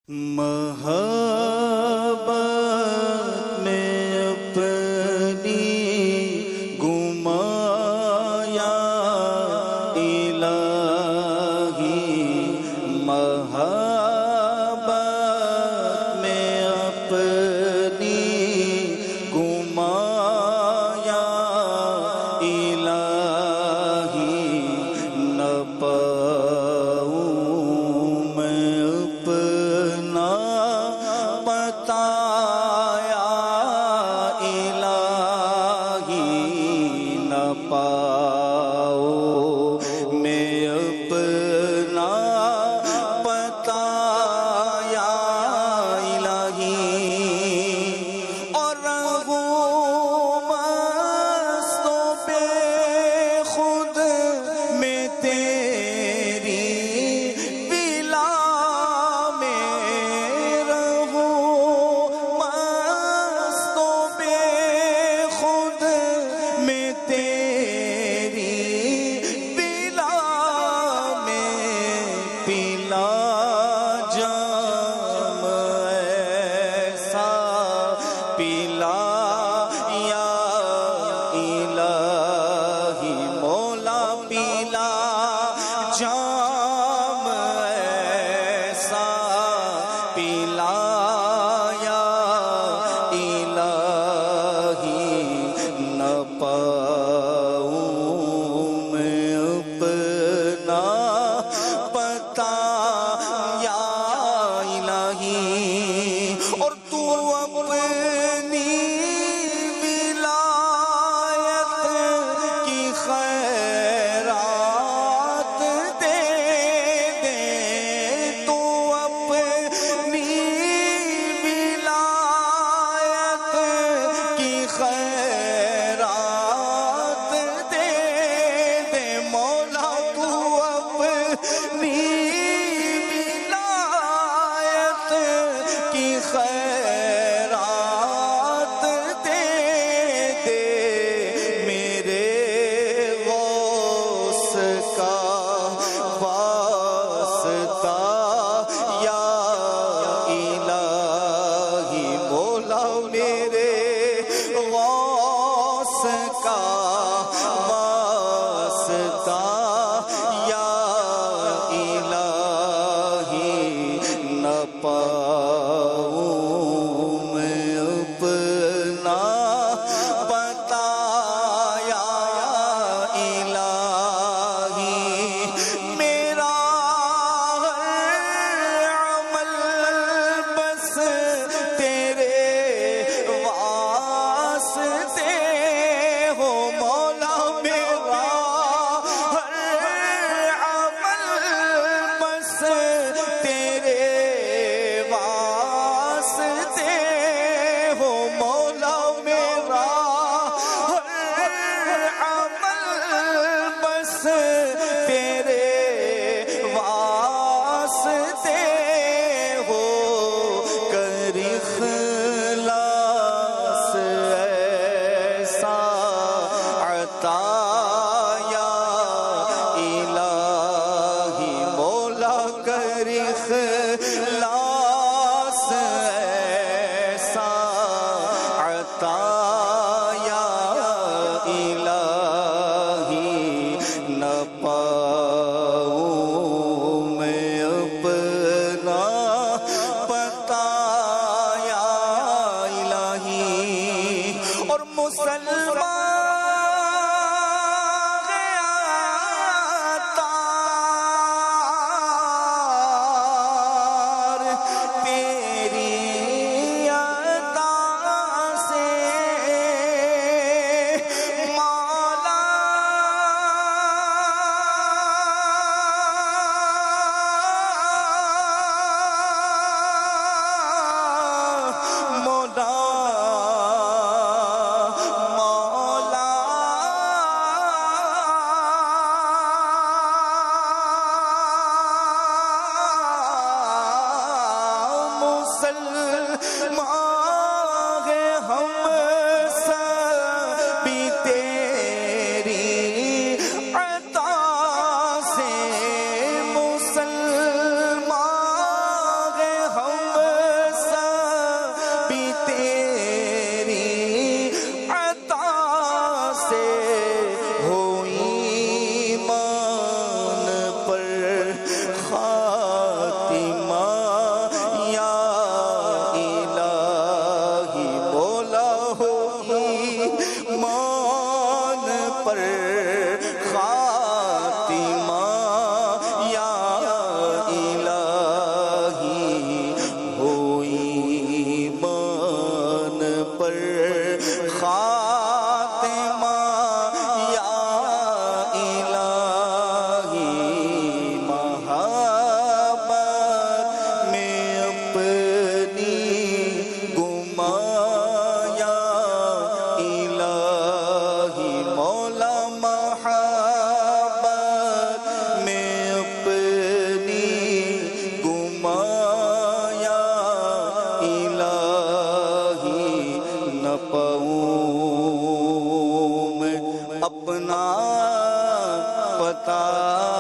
محبت میں اپنی گمایا الہی، محبت میں اپنی گمایا الہی، نہ پاؤں میں اپنا بتایا الہی، نہ پاؤں میں اپنا بتایا الہی، اور رہوں مست و بے خود میں تیری ولا میں، رہوں مست و بے خود میں تیری ولا میں، پلا جام ایسا پلا یا الہی، مولا پلا جام ایسا پلا یا الہی، نہ پاؤں میں اپنا بتایا الہی، اور تو اپنی ولایت کی خیرات دے دے، تو اپنی ولایت کی خیرات دے دے، مولا تو اپنی ولایت کی خیرات دے دے، میرے غوث کا واسطہ یا الہی، مولا میرے غوث کا واسطہ یا الہی، نہ پاؤں میں اپنا بتایا الہی، میرا ہر عمل بس تیرے واسطے ہو، مولا میرا ہر عمل بس تیرے واسطے ہو، مولا میرا ہر عمل بس تیرے واسطے ہو، کر اخلاص ایسا عطا یا الہی، مولا کر اخلاص ایسا عطا یا الہی، نہ پاؤں میں اپنا بتایا الہی، اور مسلمان تار تیری عطا سے مالا مولا مولا مسلمان ہیں ہم سب بھی تیری عطا سے، مسلمان ہیں ہم پاؤں میں اپنا پتا